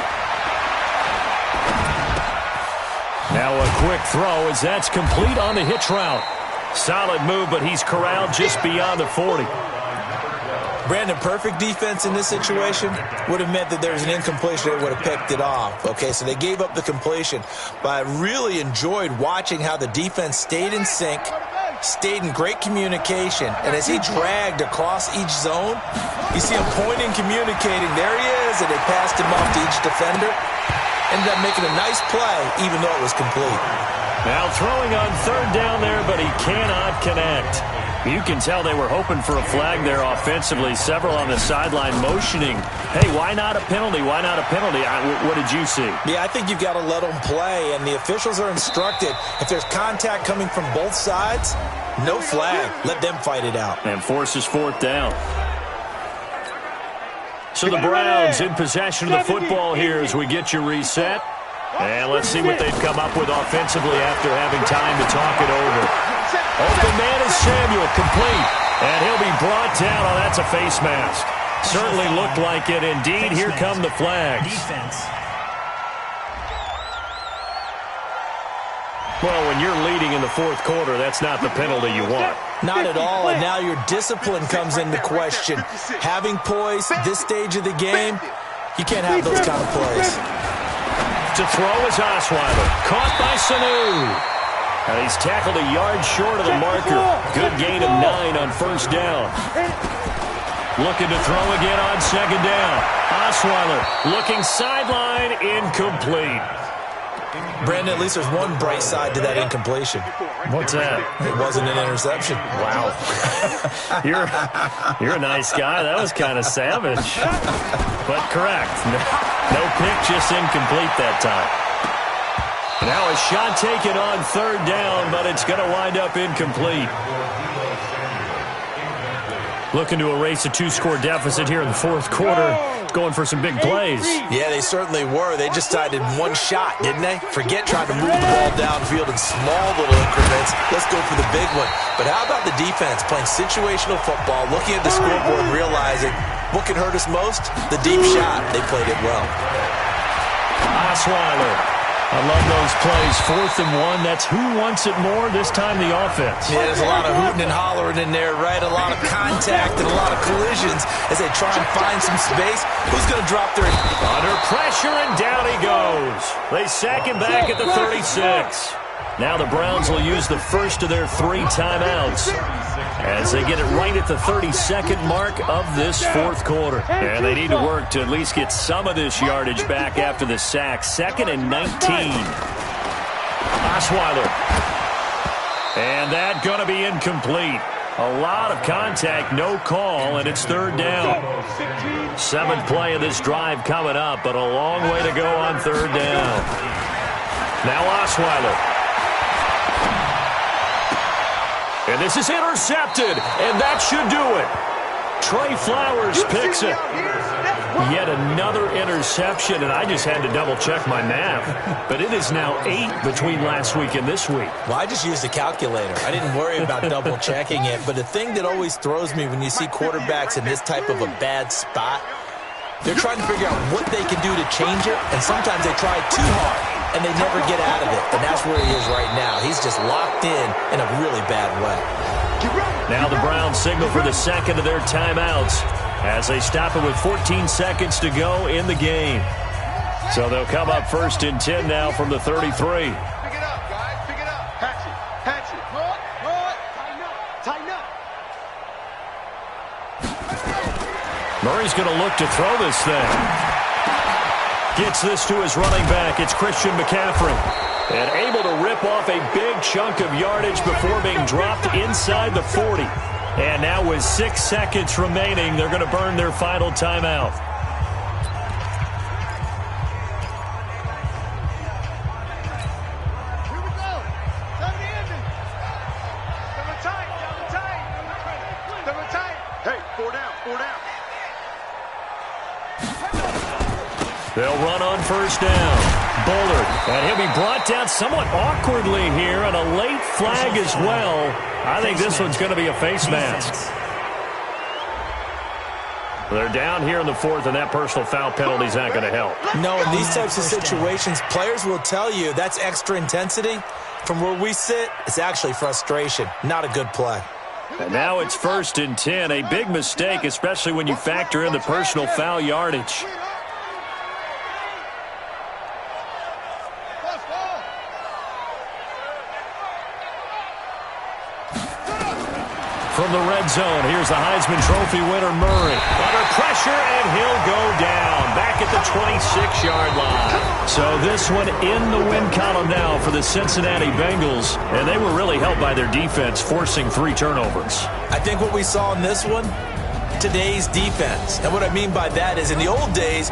Now a quick throw as that's complete on the hitch route. Solid move, but he's corralled just beyond the 40. Brandon, perfect defense in this situation would have meant that there was an incompletion. They would have picked it off. Okay, so they gave up the completion. But I really enjoyed watching how the defense stayed in sync, stayed in great communication. And as he dragged across each zone, you see him pointing, communicating. There he is, and they passed him off to each defender. Ended up making a nice play, even though it was complete. Now throwing on third down there, but he cannot connect. You can tell they were hoping for a flag there offensively. Several on the sideline motioning, hey, why not a penalty? Why not a penalty? What did you see? Yeah, I think you've got to let them play, and the officials are instructed. If there's contact coming from both sides, no flag. Let them fight it out. And forces fourth down. So the Browns in possession of the football here as we get you reset. And let's see what they've come up with offensively after having time to talk it over. Open man is Samuel, complete. And he'll be brought down. Oh, that's a face mask. Certainly looked like it. Indeed, here come the flags. Defense. Well, when you're leading in the fourth quarter, that's not the penalty you want. Not at all, and now your discipline comes into question. Having poise this stage of the game, you can't have those kind of plays. To throw is Osweiler. Caught by Sanu. And he's tackled a yard short of the marker. Good gain of 9 on first down. Looking to throw again on second down. Osweiler looking sideline, incomplete. Brandon, at least there's one bright side to that incompletion. What's that? It wasn't an interception. Wow. You're a nice guy. That was kind of savage. But correct. No pick, just incomplete that time. Now a shot taken on third down, but it's going to wind up incomplete. Looking to erase a 2-score deficit here in the fourth quarter. Going for some big plays. Yeah, they certainly were. They just decided one shot, didn't they? Forget trying to move the ball downfield in small little increments. Let's go for the big one. But how about the defense playing situational football, looking at the scoreboard, realizing what can hurt us most? The deep shot. They played it well. Osweiler. I love those plays. 4th and 1. That's who wants it more, this time the offense. Yeah, there's a lot of hooting and hollering in there, right? A lot of contact and a lot of collisions as they try and find some space. Who's going to drop their... Under pressure, and down he goes. They sack him back at the 36. Now the Browns will use the first of their 3 timeouts as they get it right at the 32nd mark of this fourth quarter. And they need to work to at least get some of this yardage back after the sack. 2nd and 19. Osweiler. And that going to be incomplete. A lot of contact, no call, and it's third down. 7th play of this drive coming up, but a long way to go on third down. Now Osweiler. And this is intercepted, and that should do it. Trey Flowers picks it. Yet another interception, and I just had to double-check my math. But it is now 8 between last week and this week. Well, I just used a calculator. I didn't worry about double-checking it. But the thing that always throws me when you see quarterbacks in this type of a bad spot, they're trying to figure out what they can do to change it, and sometimes they try too hard, and they never get out of it. And that's where he is right now. He's just locked in a really bad way. Now the Browns signal for the second of their timeouts as they stop it with 14 seconds to go in the game. So they'll come up 1st and 10 now from the 33. Pick it up, guys. Pick it up. Patch it. Patch it. Tighten up. Murray's going to look to throw this thing. Gets this to his running back. It's Christian McCaffrey. And able to rip off a big chunk of yardage before being dropped inside the 40. And now with 6 seconds remaining, they're going to burn their final timeout. Here we go. Time to end it. Double tight. Double tight. Double tight. Hey, 4 down. They'll run on first down. Bullard, and he'll be brought down somewhat awkwardly here, and a late flag as well. I think this one's going to be a face mask. They're down here in the fourth, and that personal foul penalty is not going to help. No, in these types of situations, players will tell you that's extra intensity. From where we sit, it's actually frustration, not a good play. And now it's 1st and 10, a big mistake, especially when you factor in the personal foul yardage. From the red zone, here's the Heisman Trophy winner, Murray. Under pressure, and he'll go down. Back at the 26-yard line. So this one in the win column now for the Cincinnati Bengals. And they were really helped by their defense, forcing 3 turnovers. I think what we saw in this one, today's defense. And what I mean by that is in the old days,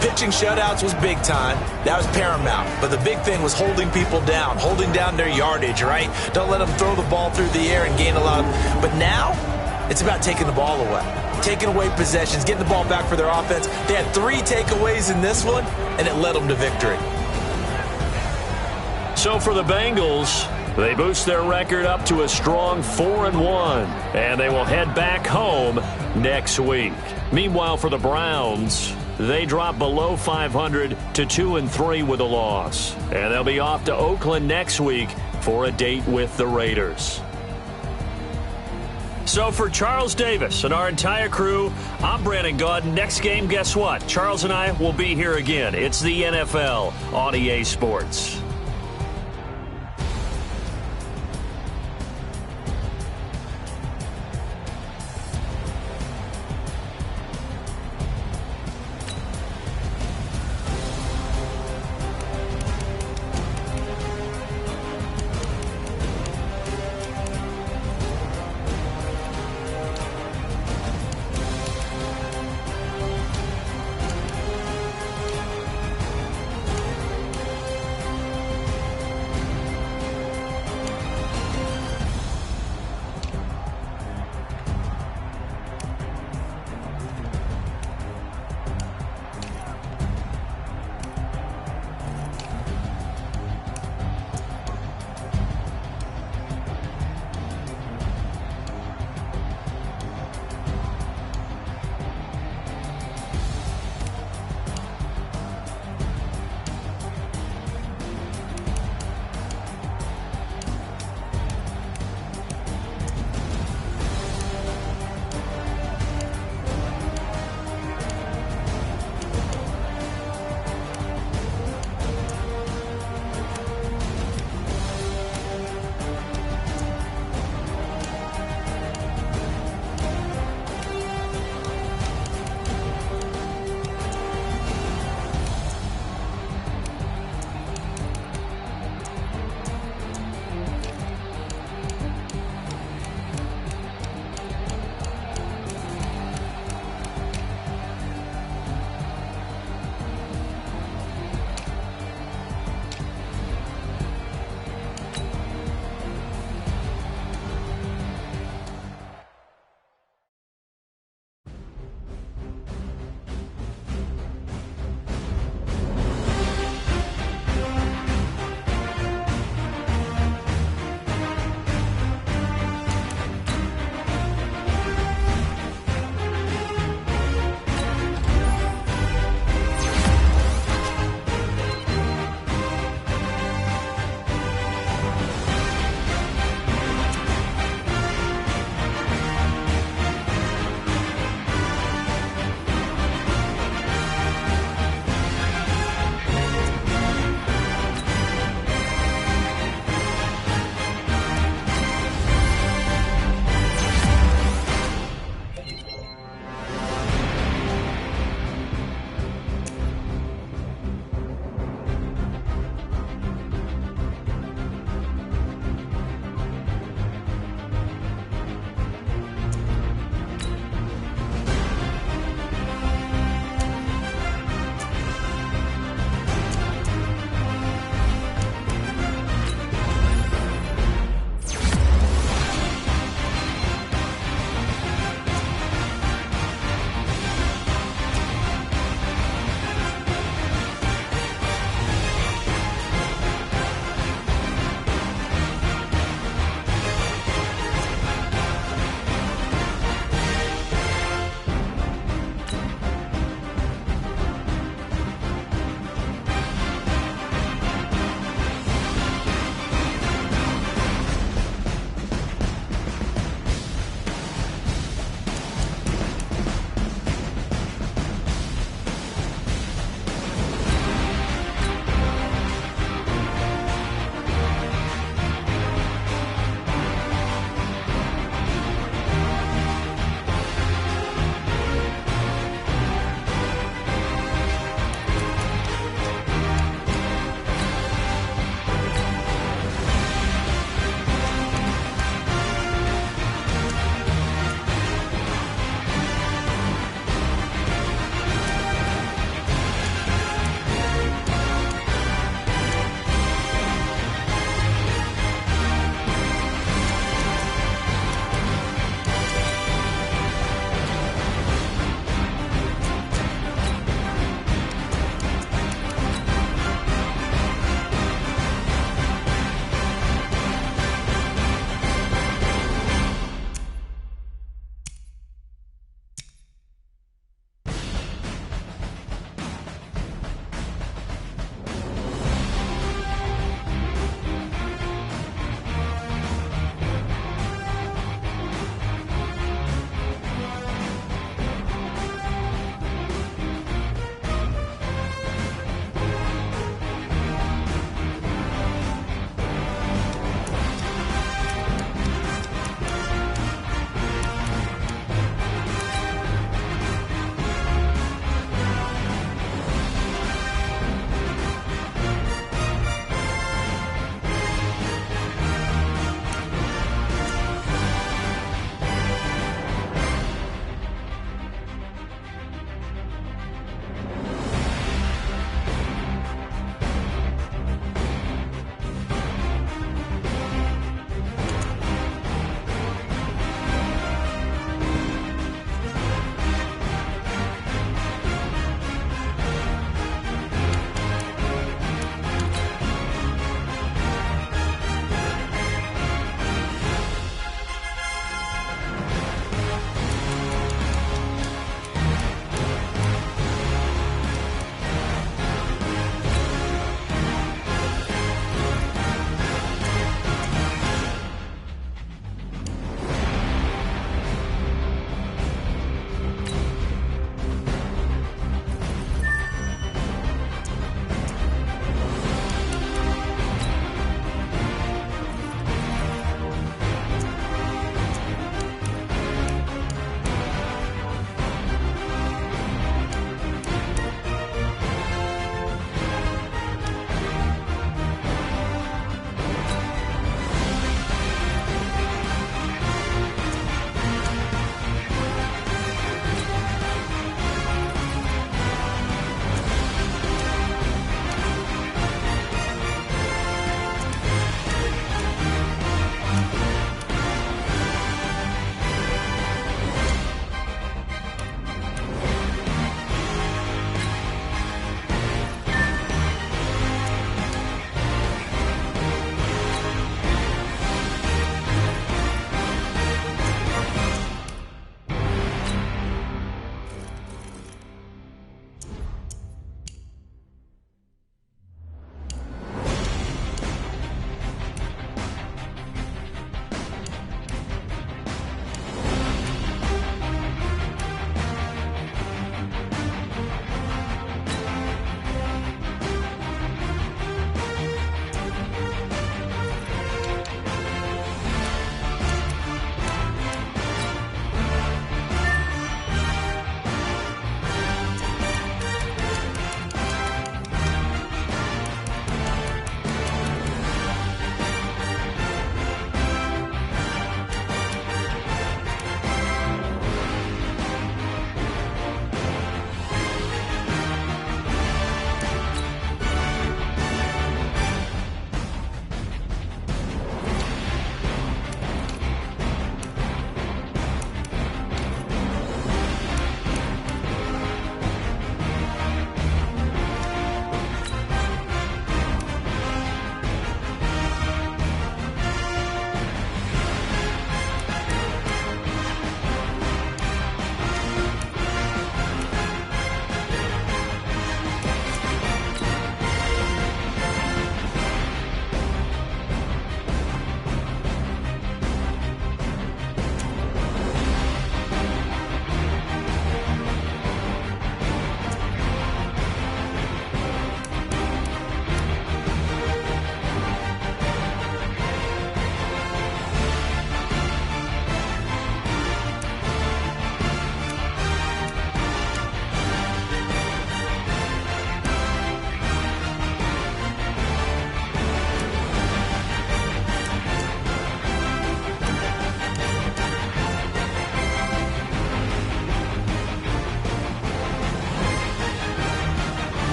pitching shutouts was big time. That was paramount. But the big thing was holding people down, holding down their yardage, right? Don't let them throw the ball through the air and gain a lot. But now, it's about taking the ball away, taking away possessions, getting the ball back for their offense. They had 3 takeaways in this one, and it led them to victory. So for the Bengals, they boost their record up to a strong 4-1, and they will head back home next week. Meanwhile, for the Browns, they drop below 500 to 2-3 with a loss. And they'll be off to Oakland next week for a date with the Raiders. So for Charles Davis and our entire crew, I'm Brandon Gaudin. Next game, guess what? Charles and I will be here again. It's the NFL on EA Sports.